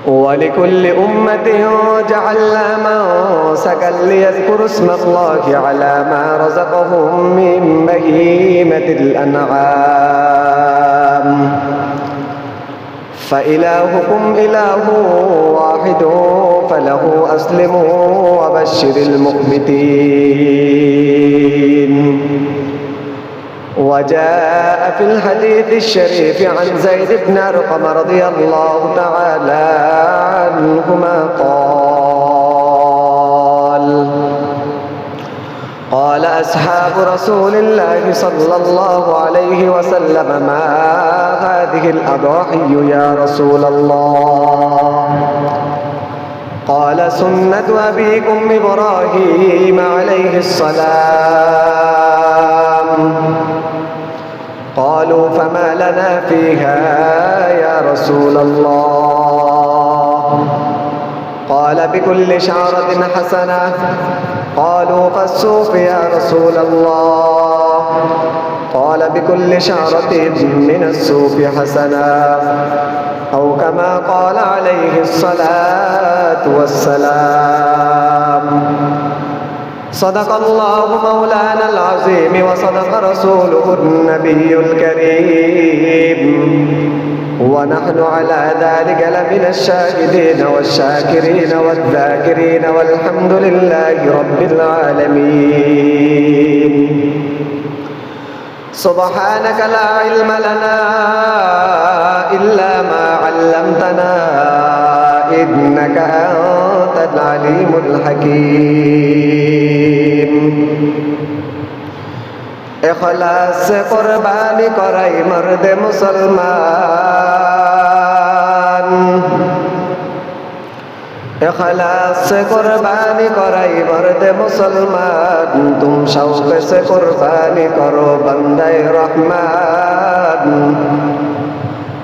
ولكل أمة جعلنا منسكا ليذكروا اسم الله على ما رزقهم من بهيمة الأنعام فإلهكم إله واحد فله أسلموا وبشر المخبتين. وجاء في الحديث الشريف عن زيد بن أرقم رضي الله تعالى عنهما قال أصحاب رسول الله صلى الله عليه وسلم ما هذه الأضاحي يا رسول الله؟ قال سنة أبيكم إبراهيم عليه السلام. قالوا فما لنا فيها يا رسول الله؟ قال بكل شعرة حسنة. قالوا فالصوف يا رسول الله؟ قال بكل شعرة من الصوف حسنة أو كما قال عليه الصلاة والسلام. صدق الله مولانا العظيم وصدق رسوله النبي الكريم ونحن على ذلك لمن الشاهدين والشاكرين والذاكرين والحمد لله رب العالمين. سبحانك لا علم لنا إلا ما علمتنا إنك أنت العليم الحكيم. इखलास से कुर्बानी कराई मर्द मुसलमान, इखलास से कुर्बानी कराई मर्द मुसलमान, तुम शौक से कुर्बानी करो बंदे रहमान,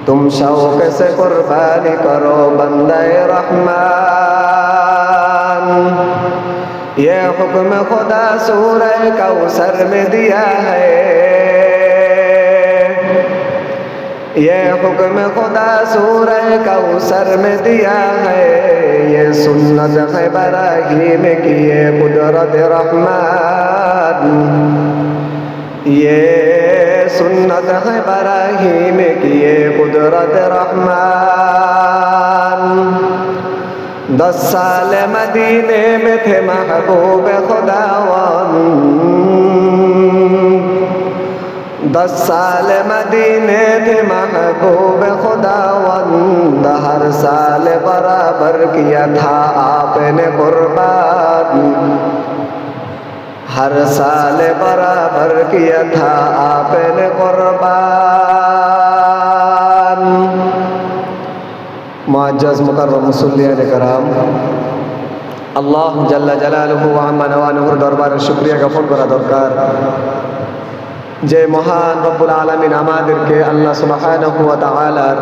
तुम शौक से कुर्बानी करो बंदे रहमान। ये हुक्म खुदा सूरह कौसर में दिया है, ये हुक्म खुदा सूरह कौसर में दिया है, ये सुन्नत है इब्राहीम की ये कुदरत रहमान, ये सुन्नत है इब्राहीम की ये कुदरत रहमान। 10 साल मदीने में थे महबूब खुदावंद, 10 साल मदीने थे महबूब खुदावंद, हर साल बराबर किया था आपने कुर्बान, हर साल बराबर किया था आपने कुर्बान। मुअज्जज़ मुकर्रम मुसल्लियाने कराम, আল্লাহ জাল্লা জালালুহু ওয়া আম্মা নওয়ানুহুর দরবারে শুকরিয়া জ্ঞাপন করা দরকার যে মহান রব্বুল আলামিন আমাদেরকে আল্লাহ সুবহানাহু ওয়া তাআলার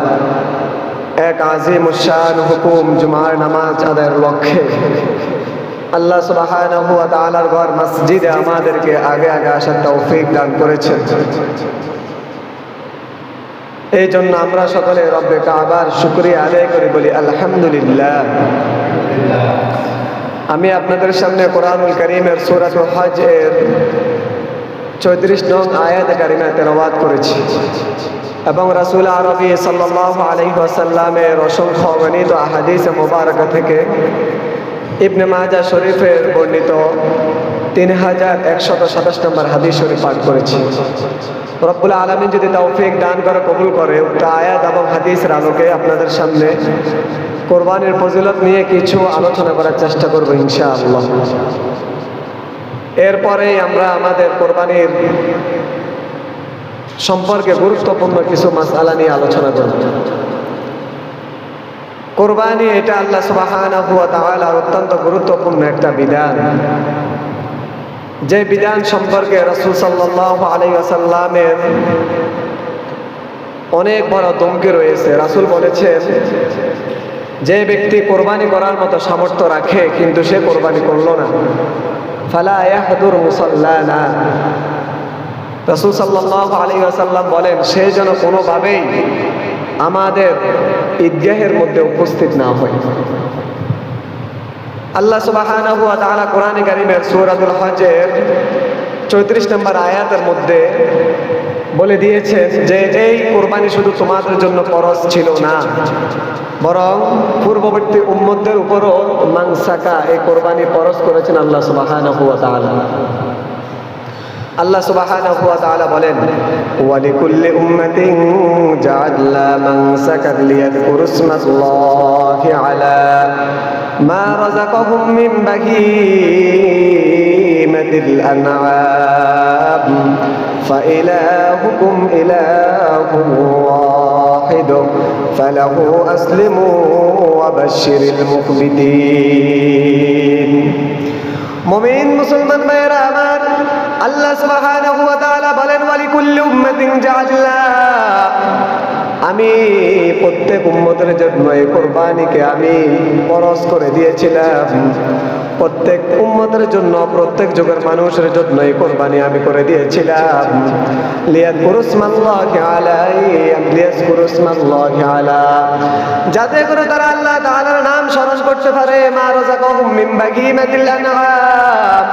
এক আযীমুশ শান হুকুম জুমার নামাজ আদায়ের লক্ষ্যে আল্লাহ সুবহানাহু ওয়া তাআলার ঘর মসজিদে আমাদেরকে আগে আগে আসার তৌফিক দান করেছেন। এই জন্য আমরা সকলে রব্বে কাবার শুকরিয়া আদায় করে বলি আলহামদুলিল্লাহ। আমি আপনাদের সামনে কোরআনুল কারীমের সূরাতুল হজ এর 34 নং আয়াত কারিমা তেলাওয়াত করেছি এবং রাসূল আরবি সাল্লাল্লাহু আলাইহি ওয়াসাল্লামের অসংখ্য গণিত আহাদিস মুবারাকা থেকে ইবনে মাজাহ শরীফের বর্ণিত 3127 নম্বর হাদিস শরীফ পাঠ করেছি। রব্বুল আলামিন যদি তৌফিক দান করে কবুল করে উক্ত আয়াত এবং হাদিসের আলোকে আপনাদের সামনে কোরবানির ফজিলত নিয়ে কিছু আলোচনা করার চেষ্টা করব ইনশাআল্লাহ। এরপরে আমরা আমাদের কোরবানির সম্পর্কে গুরুত্বপূর্ণ কিছু মাসআলা নিয়ে আলোচনা করব। কোরবানি এটা আল্লাহ সুবহানাহু ওয়া তাআলার অত্যন্ত গুরুত্বপূর্ণ একটা বিধান, যে বিধান সম্পর্কে রাসূল সাল্লাল্লাহু আলাইহি ওয়াসাল্লামের অনেক বড় ধমকি রয়েছে। রাসূল বলেছেন, যে ব্যক্তি কোরবানি করার মতো সামর্থ্য রাখে কিন্তু সে কোরবানি করলো না, ফালা ইয়াহদুর মুসাল্লানা, রাসূল সাল্লাল্লাহু আলাইহি ওয়াসাল্লাম বলেন সে যেন কোনোভাবেই আমাদের ঈদগাহের মধ্যে উপস্থিত না হয়। আল্লাহ সুবহানাহু ওয়া তাআলা কোরআনে কারীমের সূরাতুল হজের 34 নম্বর আয়াতের মধ্যে বলে দিয়েছেন যে এই কোরবানি শুধু তোমাদের জন্য ফরজ ছিল না, বরং পূর্ববর্তী উম্মতদের উপরও মানসাকা এই কোরবানি ফরজ করেছেন আল্লাহ সুবহানাহু ওয়া তাআলা। আল্লাহ সুবহানাহু ওয়া তাআলা বলেন, ওয়া লিকুল্লি উম্মাতিন জাআলনা মানসাকান লিয়াযকুরু ইসমাল্লাহি আলা মা রাযাকাহুম মিন বাহিমাতিল আনআম ফাইলাহুকুম ইলাহুন ওয়াহিদ ফালাহু আসলিমু ওয়া বাশশিরিল মুখবিতিন। মুমিন মুসলমান ভাইয়েরা আমার, আল্লাহ সুবহানাহু ওয়া তাআলা বলেন, ওয়া লিকুল্লি উম্মাতিন জাআলনা, আমি প্রত্যেক উম্মতের জন্য এই কোরবানিকে আমি ফরজ করে দিয়েছিলাম। প্রত্যেক উম্মতের জন্য, প্রত্যেক যুগের মানুষের জন্য এই কোরবানি আমি করে দিয়েছিলাম। লিয়াযকুরু ইসমাল্লাহি লিয়াযকুরু ইসমাল্লাহি আলা, যাতে করে তারা আল্লাহ তাআলার নাম স্মরণ করতে পারে। মা রাযাকাহুম মিন বাগীমাতিল আনআম,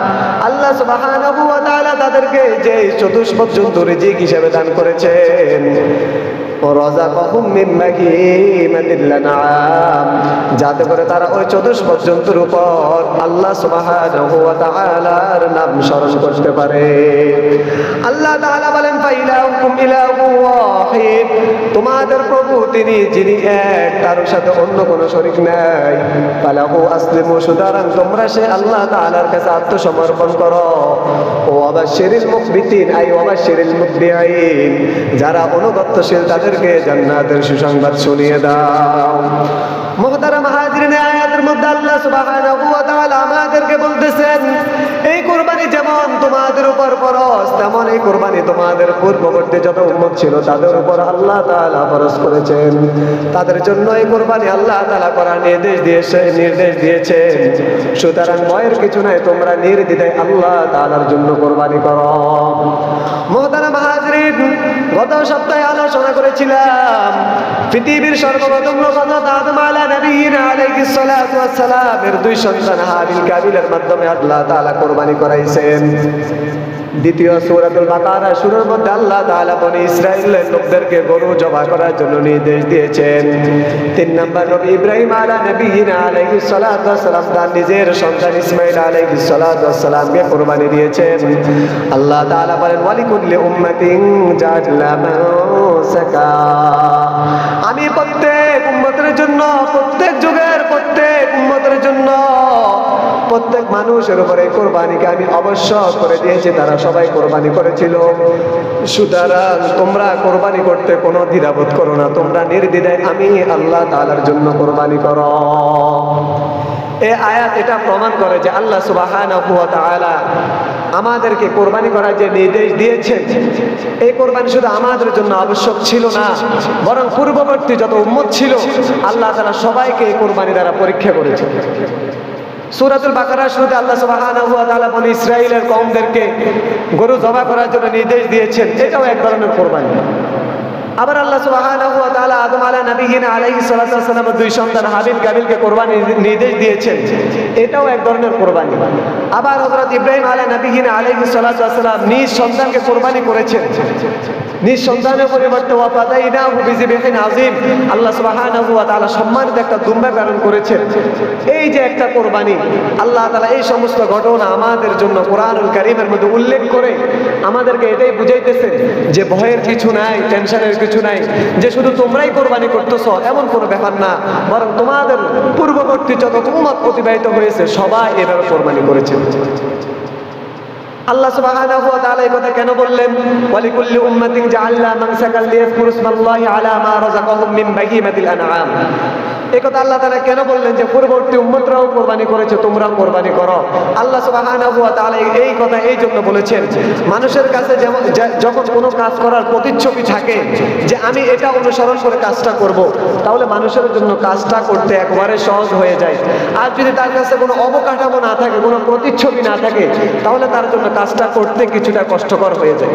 আল্লাহ সুবহানাহু ওয়া তাআলা তাদেরকে যে চতুষ্পদ জন্তু রিজিক হিসেবে দান করেছেন, রাযাকাহুম মিন বাগীমাতিল আনআম, যাতে করে তারা ওই চতুষ্পদ জন্তুর উপর আল্লাহ সুবহানাহু ওয়া তাআলার নাম স্মরণ করতে পারে। আল্লাহ তাআলা বলেন, ফাইলাহুকুম ইলাহু ওয়াহিদ, তোমাদের প্রভু তিনি যিনি এক, তার সাথে অন্য কোনো শরীক নাই। ফালাহু আসলিমু, সুতরাং তোমরা সে আল্লাহ তাআলার কাছে আত্মসমর্পণ করো। ওয়া বাশশিরিল মুখবিতিন, আই ওয়া বাশশিরিল মুতবিঈন, যারা অনুগত্যশীল তাদেরকে জান্নাতের সুসংবাদ শুনিয়ে দাও। মুহতারাম হাজিরিন, আয়াতের মধ্যে আল্লাহ সুবহানাহু ওয়া তাআলা আমাদেরকে বলতেছেন, এই কুরবানি যেমন তোমাদের উপর ফরজ, তেমন এই কুরবানি তোমাদের পূর্ববর্তী যত উম্মত ছিল তাদের উপর আল্লাহ তাআলা ফরজ করেছেন। তাদের জন্য এই কুরবানি আল্লাহ তাআলা করার নির্দেশ দিয়েছেন। সুতরাং ভয়ের কিছু নাই, তোমরা নির্দ্বিধায় আল্লাহ তাআলার জন্য কুরবানি করো। মুহতারাম হাজিরিন, গত সপ্তাহে আলোচনা করেছিলাম পৃথিবীর সর্বপ্রথম হযরত আদম আলাইহিস সালাতু ওয়াস সালামের দুই সন্তান হাবিল কাবিলের মাধ্যমে আল্লাহ তাআলা কুরবানি করাইছেন। দ্বিতীয় সূরাতুল বাকারা শুরুর মধ্যে আল্লাহ তাআলা বনি ইসরাঈলের লোকদেরকে গরু জবাই করার জন্য নির্দেশ দিয়েছেন। 3 নম্বর নবী ইব্রাহিম আলাইহিস সালাতু ওয়াস সালাম তার নিজের সন্তান ইসমাঈল আলাইহিস সালাতু ওয়াস সালামকে কুরবানি দিয়েছেন। আল্লাহ তাআলা বলেন, ওয়ালিকুল্লি উম্মাতিন জাআলনা মানসাকা, আমি প্রত্যেক উম্মতের জন্য, প্রত্যেক যুগের প্রত্যেক উম্মতের জন্য, প্রত্যেক মানুষের উপরে কোরবানিকে আমি অবশ্য করে দিয়েছি। তারা সবাই কোরবানি করেছিল। সুতরাং তোমরা কোরবানি করতে কোনো দ্বিধাবোধ করো না, তোমরা নির্দ্বিধায় আমি আল্লাহ তাআলার জন্য কোরবানি করো। এই আয়াত এটা প্রমাণ করে যে আল্লাহ সুবহানাহু ওয়া তাআলা আমাদেরকে কোরবানি করার যে নির্দেশ দিয়েছেন, এই কোরবানি শুধু আমাদের জন্য আবশ্যক ছিল না, বরং পূর্ববর্তী যত উম্মত ছিল আল্লাহ তাআলা সবাইকে এই কোরবানি দ্বারা পরীক্ষা করেছেন। সূরাতুল বাকারার শুরুতে আল্লাহ সুবহানাহু ওয়া তাআলা বনি ইসরাঈলের কওমদেরকে গরু জবাই করার জন্য নির্দেশ দিয়েছেন, এটাও এক ধরনের কোরবানি। আবার আল্লাহ সুবহানাহু ওয়া তাআলা আদম আলাইহিস সালাতু ওয়াস সালামের দুই সন্তান হাবিল কাবিলকে কোরবানির নির্দেশ দিয়েছেন, এটাও এক ধরনের কোরবানি। আবার হযরত ইব্রাহিম আলাইহিস সালাতু ওয়াস সালাম নিজ সন্তানকে কোরবানি করেছেন। নিজ সন্তানের পরিবর্তে ওয়া ফাদাইনাহু বিযিবহিন আযীম, আল্লাহ সুবহানাহু ওয়া তাআলা সম্মানিত একটা দুম্বা প্রেরণ করেছেন। এই যে একটা কোরবানি, আল্লাহ তাআলা এই সমস্ত ঘটনা আমাদের জন্য কোরআনুল কারীমের মধ্যে উল্লেখ করে আমাদেরকে এটাই বুঝাইতেছেন যে ভয়ের কিছু নাই, টেনশনের কিছু নাই, যে শুধু তোমরাই কোরবানি করতেছো এমন কোনো ব্যাপার না, বরং তোমাদের পূর্ববর্তী যত উম্মত প্রতিবাহিত হয়েছে সবাই এভাবে কোরবানি করেছে। আল্লাহ সুবহানাহু ওয়া তাআলা এই কথা কেন বললেন? ওয়ালিকুল্লি উম্মাতিন জাআলনা মানসাকান লিয়াযকুরু ইসমাল্লাহি আলা মা রাযাকাহুম মিন বাগীমাতিল আনআম, এই কথা আল্লাহ তাআলা কেন বললেন যে পূর্ববর্তী উম্মতরাও কোরবানি করেছে, তোমরাও কোরবানি করো? আল্লাহ সুবহানাহু ওয়া তাআলা এই কথা এই জন্য বলেছেন, মানুষের কাছে যেমন যখন কোনো কাজ করার প্রতিচ্ছবি থাকে যে আমি এটা অনুসরণ করে কাজটা করব, তাহলে মানুষের জন্য কাজটা করতে একবারে সহজ হয়ে যায়। আর যদি তার কাছে কোনো অবকাঠামো না থাকে, কোনো প্রতিচ্ছবি না থাকে, তাহলে তার জন্য কাজটা করতে কিছুটা কষ্টকর হয়ে যায়।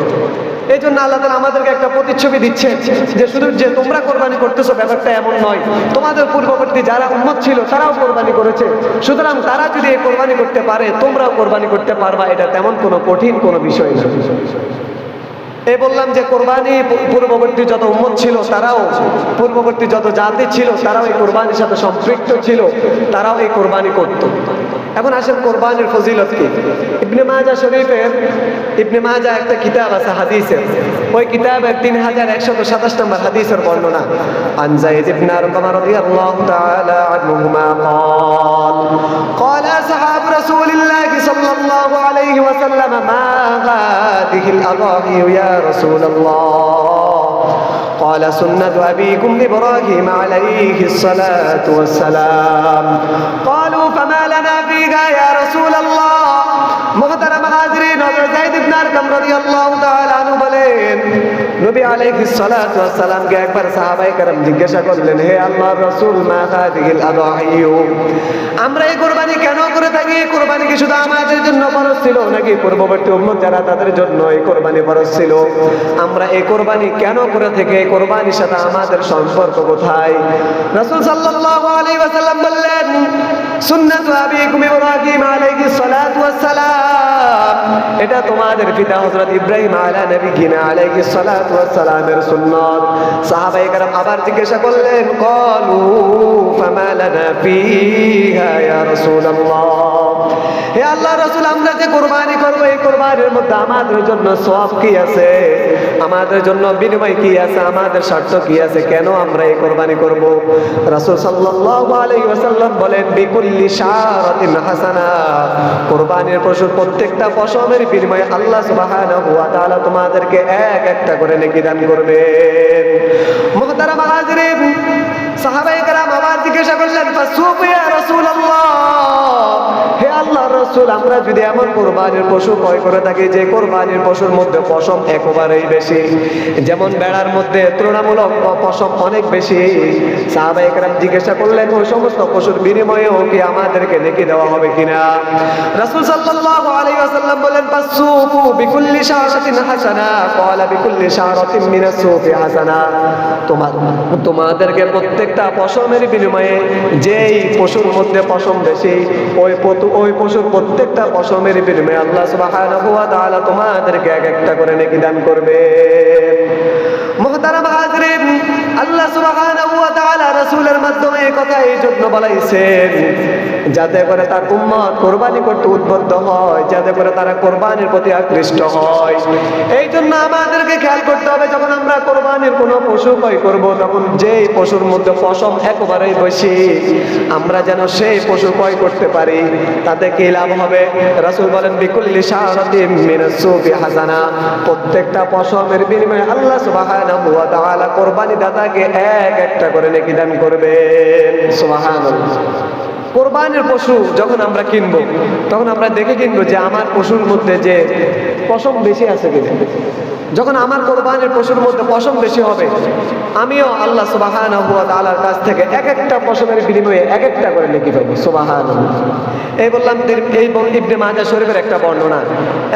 এই জন্য আল্লাহ তাআলা আমাদেরকে একটা প্রতিচ্ছবি দিচ্ছে যে শুধু যে তোমরা কোরবানি করতেছো ব্যাপারটা এমন নয়, তোমাদের পূর্ববর্তী যারা উম্মত ছিল তারাও কোরবানি করেছে, সুতরাং তারা যদি এই কোরবানি করতে পারে তোমরাও কোরবানি করতে পারবা, এটা তেমন কোনো কঠিন কোনো বিষয় না। এই বললাম যে কোরবানি পূর্ববর্তী যত উম্মত ছিল তারাও, পূর্ববর্তী যত জাতি ছিল তারাও এই কোরবানির সাথে সম্পৃক্ত ছিল, তারাও এই কোরবানি করত। এখন আসেন কোরবানির ফজিলত কি। ইবনে মাজাহ শরীফের, ইবনে মাজাহ একটা কিতাব আছে হাদিসের, ওই কিতাবের 3127 নম্বর হাদিসের বর্ণনা। আন যায়েদ ইবনে আরকাম রাদিয়াল্লাহু তাআলা আনহুমা قال قال أصحاب رسول الله صلى الله عليه وسلم ما هذه الأضاحي يا رسول الله قال سنة أبيكم إبراهيم عليه الصلاة والسلام قالوا فما لنا فيها يا رسول الله محترم حاضرين হযরত যায়েদ ইবনে আরকাম রাদিয়াল্লাহু তাআলা আনহু বলেন, নবী আলাইহিস সালাতু ওয়াস সালামকে একবার সাহাবায়ে কেরাম জিজ্ঞাসা করলেন, হে আল্লাহর রাসূল মা হাদিহিল আদাহিয়ু, আমরা এই কুরবানি কেন করে থাকি? এই কুরবানি কি শুধু আমাদের জন্য ফরজ ছিল নাকি পূর্ববর্তী উম্মত যারা তাদের জন্য এই কুরবানি ফরজ ছিল? আমরা এই কুরবানি কেন করে থাকি? এই কুরবানির সাথে আমাদের সম্পর্ক কোথায়? রাসূল সাল্লাল্লাহু আলাইহি ওয়াসাল্লাম বললেন, সুন্নাতু আবিকুম ইব্রাহিম আলাইহিস সালাতু ওয়াস সালাম, এটা তোমাদের পিতা হযরত ইব্রাহিম আলাইহিস সালাতু ওয়াস সালামের সুন্নাত। সাহাবায়ে কেরাম আবার জিজ্ঞাসা করলেন, ক্বালু ফামা লানা ফিহা ইয়া রাসূলুল্লাহ, হে আল্লাহর রাসূল আমরা যে কুরবানি করব এই কুরবানির মধ্যে আমাদের জন্য সওয়াব কি আছে, আমাদের জন্য বিনিময় কি আছে, আমাদের শর্ত কি আছে, কেন আমরা এই কুরবানি করব? রাসূল সাল্লাল্লাহু আলাইহি ওয়াসাল্লাম বলেন, বিকুল্লি শারাতিন হাসানা, কুরবানির পশুর প্রত্যেকটা পশমের বিনিময়ে আল্লাহ সুবহানাহু ওয়া তাআলা তোমাদেরকে এক একটা করে নেকি দান করবেন। মুহতারাম হাজিরিন, সাহাবায়ে কেরাম আবার জিজ্ঞাসা করলেন, ফাসুফ ইয়া রাসূলুল্লাহ, হে আল্লাহর রাসূল আমরা যদি এমন কুরবানির পশু ক্রয় করে থাকি যে কুরবানির পশুর মধ্যে পশম একেবারেই বেশি, যেমন বেড়ার মধ্যে তুলনামূলক পশম অনেক বেশি, সাহাবায়ে কেরাম জিজ্ঞাসা করলেন ওই সমস্ত পশুর বিনিময়েও কি আমাদেরকে নেকি দেওয়া হবে কিনা? রাসূল সাল্লাল্লাহু আলাইহি ওয়াসাল্লাম বলেন, ফাসুফু বিকুল্লি শারাতিন হাসানা, ক্বালা বিকুল্লি শারাতিন মিনাস সুফি হাসানা, তোমাদেরকে প্রত্যেকটা পশমের বিনিময়ে যেই পশুর মধ্যে পশম বেশি ওই পশুর প্রত্যেকটা পশমের বিনিময়ে আল্লাহ সুবহানাহু ওয়া তাআলা তোমাদেরকে এক একটা করে নেকি দান করবেন। মুহতারাম হাজিরিন, আল্লাহ সুবহানাহু ওয়া তাআলা রাসূলের মাধ্যমে এই কথা এই জন্য বলাইছেন যাতে করে তার উম্মত কুরবানি করতে উদ্বুদ্ধ হয়, যাতে করে তারা কুরবানির প্রতি আকৃষ্ট হয়। এই জন্য আমাদেরকে খেয়াল করতে হবে যখন আমরা কুরবানির কোনো পশু ক্রয় করব তখন যেই পশুর মধ্যে পশম একেবারেই বেশি আমরা যেন সেই পশু ক্রয় করতে পারি, তাতে কি লাভ হবে? রাসূল বলেন, বিকুল্লি শারাতিন মিনাস সুফি হাসানা, প্রত্যেকটা পশমের বিনিময়ে আল্লাহ সুবহানাহু ওয়া তাআলা কুরবানি দাতাকে এক একটা করে নেকি দান করবেন। সুবহানাল্লাহ। কোরবানির পশু যখন আমরা কিনবো তখন আমরা দেখে কিনবো যে আমার পশুর মধ্যে যে পশম বেশি আছে কিনা। যখন আমার কোরবানির পশুর মধ্যে পশম বেশি হবে আমিও আল্লাহ সুবহানাহু ওয়া তাআলার কাছ থেকে এক একটা পশমের বিনিময়ে এক একটা করে নেকি পাবো। সুবহানাল্লাহ। এই বললাম এই ইবনে মাজাহ শরীফের একটা বর্ণনা।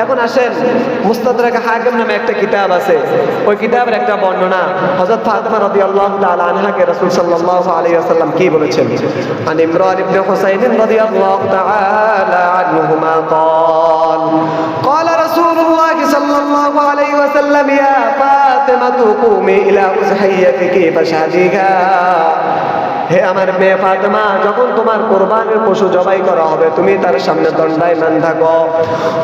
এখন আসেন মুস্তাদরাক হাকিম নামে একটা কিতাব আছে, ওই কিতাবের একটা বর্ণনা। হযরত ফাতিমা রাদিয়াল্লাহু তাআলা আনহাকে রাসূল সাল্লাল্লাহু আলাইহি ওয়াসাল্লাম কি বলেছেন? আন ইমরান ইবনে হুসাইন রাদিয়াল্লাহু তাআলা আনহুমা قال قال رسول الله صلى الله عليه وسلم يا فاطمة قومي إلى أضحيتك فاشهديها, হে আমার মেয়ে ফাতেমা, যখন তোমার কুরবানির পশু জবাই করা হবে তুমি তার সামনে দণ্ডায়মান থাকো।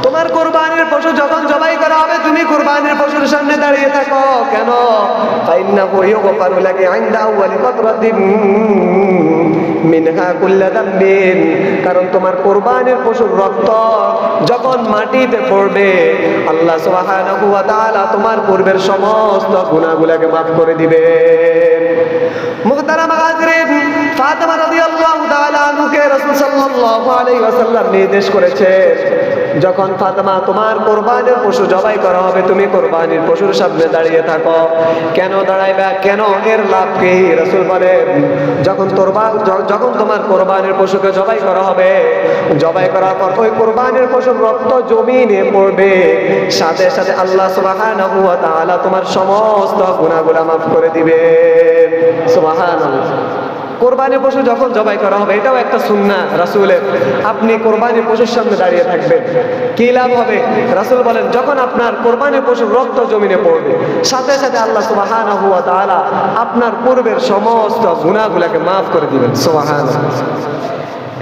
তোমার কুরবানির পশু যখন জবাই করা হবে তুমি কুরবানির পশুর সামনে দাঁড়িয়ে থাকো। কেন? ফাইন্নাহু ইউগফারু লাকি ইনদা আউয়ালি কতরাতিন মিনহা কুল্লা যামবিন, কারণ তোমার কুরবানির পশুর রক্ত যখন মাটিতে পড়বে আল্লাহ সুবহানাহু ওয়া তাআলা তোমার পূর্বের সমস্ত গুনাহগুলোকে মাফ করে দিবেন। মুহতারাম হাজরিন, ফাতেমা রাদিয়াল্লাহু তাআলা আনহাকে রাসূল সাল্লাল্লাহু আলাইহি ওয়াসাল্লাম নির্দেশ করেছে, যখন ফাতেমা তোমার কোরবানির পশু জবাই করা হবে, তুমি কোরবানির পশুর সামনে দাঁড়িয়ে থাকো। কেন দাঁড়াইবা? কেন? এর লাভ কি? রাসূল বলেন, যখন তোমার কোরবানির পশুকে জবাই করা হবে, জবাই করার পর ওই কোরবানির পশুর রক্ত জমিনে পড়বে, সাথে সাথে আল্লাহ সুবহানাহু ওয়া তাআলা তোমার সমস্ত গুনাহগুলো মাফ করে দিবেন। সুবহানাল্লাহ। কোরবানির পশু যখন জবাই করা হবে, এটাও একটা সুন্নাহ রাসূলের। আপনি কোরবানির পশুর সামনে দাঁড়িয়ে থাকবেন, কি লাভ হবে? রাসূল বলেন, যখন আপনার কোরবানির পশুর রক্ত জমিনে পড়বে, সাথে সাথে আল্লাহ সুবহানাহু ওয়া তাআলা আপনার পূর্বের সমস্ত গুনাহগুলোকে মাফ করে দিবেন। সুবহানাল্লাহ।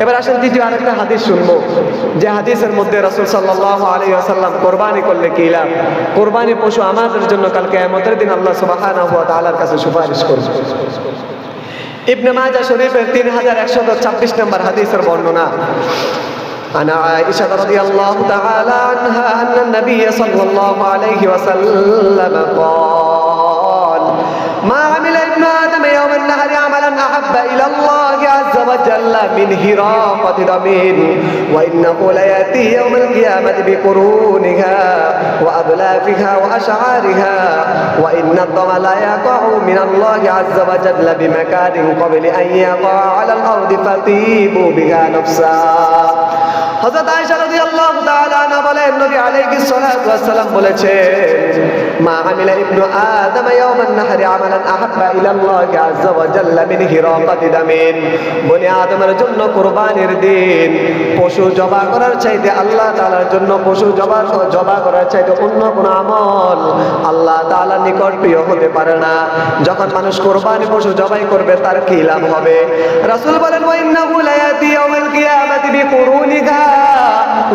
এবার আসেন দ্বিতীয় আরেকটা হাদিস শুনবো, যে হাদিসের মধ্যে রাসূল সাল্লাল্লাহু আলাইহি ওয়াসাল্লাম কোরবানি করলে কি লাভ, কোরবানির পশু আমাদের জন্য কাল কিয়ামতের দিন আল্লাহ সুবহানাহু ওয়া তাআলার কাছে সুপারিশ করবে। ইবনে মাজাহ শরীফের 3126 নম্বর হাদিসের বর্ণনা। আনা আয়েশা রাদিয়াল্লাহু তাআলা আনহা আন্না নবী সাল্লাল্লাহু আলাইহি ওয়াসাল্লাম قال ما عمل ابن آدم يوم النهر عملا أحب إلى الله عز وجل من هراقة دم وإنه ليأتي يوم القيامة بقرونها وأظلافها وأشعارها وإن الدم لا يقع من الله عز وجل بمكان قبل أن يقع على الأرض فطيب بها نفسا। হযরত আয়েশা রাদিয়াল্লাহু তাআলা আনহা বলেন, নবী আলাইহিস সালাতু ওয়াস সালাম বলেছেন, মা আমিলা ইবনু আদম ইয়াওমান নাহরি আমালান আহাব্বা ইলাল্লাহি আযজা ওয়া জাল্লা মিন হিরাকাতি দামিন। বনি আদমের জন্য কুরবানির দিন পশু জবাই করার চাইতে আল্লাহ তাআলার জন্য পশু জবাই করার চাইতে অন্য কোন আমল আল্লাহ তাআলার নিকট প্রিয় হতে পারে না। যখন মানুষ কুরবানি পশু জবাই করবে, তার কি লাভ হবে? রাসূল বলেন, ওয়া ইন্নাহু লায়াতি ইয়াউমাল কিয়ামাতি বিকুরুনিহা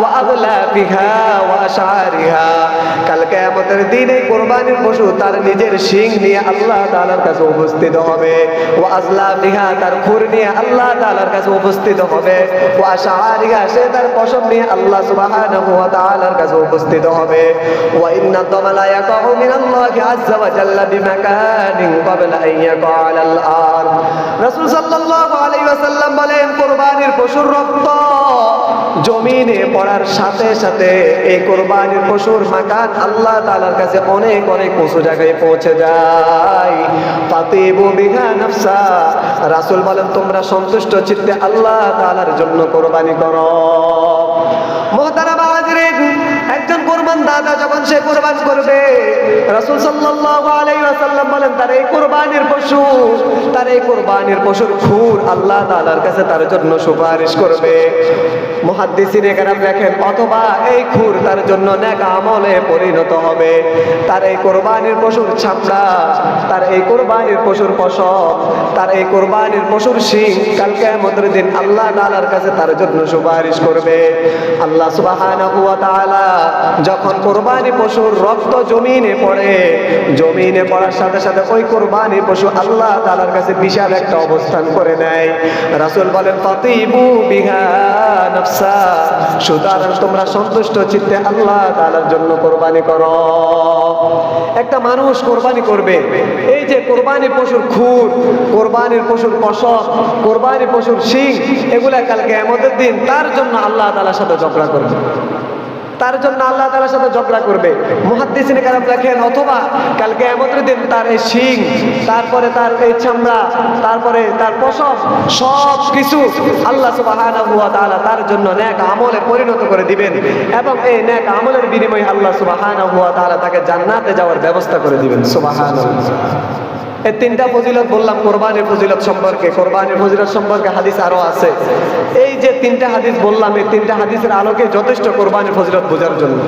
ওয়া আযলাফিহা ওয়া আশআরিহা। কাল কিয়ামতের দিনে কুরবানির পশু তার নিজের শিং নিয়ে আল্লাহ তাআলার কাছে উপস্থিত হবে, ওয়া আযলাফিহা তার খুর নিয়ে আল্লাহ তাআলার কাছে উপস্থিত হবে, ওয়া আশআরিহা সে তার পশম নিয়ে আল্লাহ সুবহানাহু ওয়া তাআলার কাছে উপস্থিত হবে। ওয়া ইন্না দামা লা ইয়াকাউ মিনাল্লাহি আযজা ওয়া জাল্লা বিমাকানিন ক্বাবলা আন ইয়াকা আলাল আরদ। রাসূল সাল্লাল্লাহু আলাইহি ওয়াসাল্লাম বলেন, কুরবানির পশুর রক্ত জমিনে পড়ার সাথে সাথে এই কুরবানির পশুর মাকান আল্লাহ তাআলার কাছে অনেক অনেক উঁচু জায়গায় পৌঁছে যায়। ফাতিবু বিহা নাফসা। রাসূল বলেন, তোমরা সন্তুষ্ট চিত্তে আল্লাহ তাআলার জন্য কুরবানি করো। মুহতারাম হাজরিন, একজন কুরবান দাতা যখন সে কুরবান করবে, রাসূল সাল্লাল্লাহু আলাইহি ওয়াসাল্লাম বলেন, তার এই কুরবানির পশুর খুর আল্লাহ তাআলার কাছে তার জন্য সুপারিশ করবে। মুহাদ্দিসিনে কেরাম লেখেন, অথবা এই খুর তার জন্য নেক আমলে পরিণত হবে। তার এই কুরবানির পশুর চামড়া, তার এই কুরবানির পশুর পশম, তার এই কুরবানির পশুর শিং কাল কিয়ামতের দিন আল্লাহ তাআলার কাছে তার জন্য সুপারিশ করবে। আল্লাহ সুবহানাহু ওয়া তাআলা যখন কুরবানি পশুর রক্ত জমিনে পড়ে, জমিনে পড়ার সাথে সাথে ওই কুরবানি পশু আল্লাহ তাআলার কাছে বিশাল একটা অবস্থান করে নেয়। রাসূল বলেন, ফাতিবু বিহা নাফসা। সুতরাং তোমরা সন্তুষ্ট চিত্তে আল্লাহ তাআলার জন্য কুরবানি করো। একটা মানুষ কুরবানি করবে, এই যে কুরবানি পশুর খুর, কুরবানির পশুর পশম, কুরবানি পশুর শিং, এগুলা কাল কিয়ামতের দিন তার জন্য আল্লাহ তাআলার সাথে ঝগড়া করবে, তার জন্য আল্লাহ তাআলার সাথে ঝগড়া করবে। মুহাদ্দিসিনে কেরাম লেখেন, অথবা কাল কিয়ামতের দিন তার এই শিং, তারপরে তার এই চামড়া, তারপরে তার পশম, সব কিছু আল্লাহ সুবহানাহু ওয়া তাআলা তার জন্য নেক আমলে পরিণত করে দিবেন, এবং এই নেক আমলের বিনিময়ে আল্লাহ সুবহানাহু ওয়া তাআলা তাকে জান্নাতে যাওয়ার ব্যবস্থা করে দিবেন। সুবহানাল্লাহ। এই তিনটা ফজিলত বললাম কোরবানির ফজিলত সম্পর্কে। কোরবানির ফজিলত সম্পর্কে হাদিস আরো আছে। এই যে তিনটা হাদিস বললাম, এই তিনটা হাদিসের আলোকে যথেষ্ট কোরবানির ফজিলত বোঝার জন্য।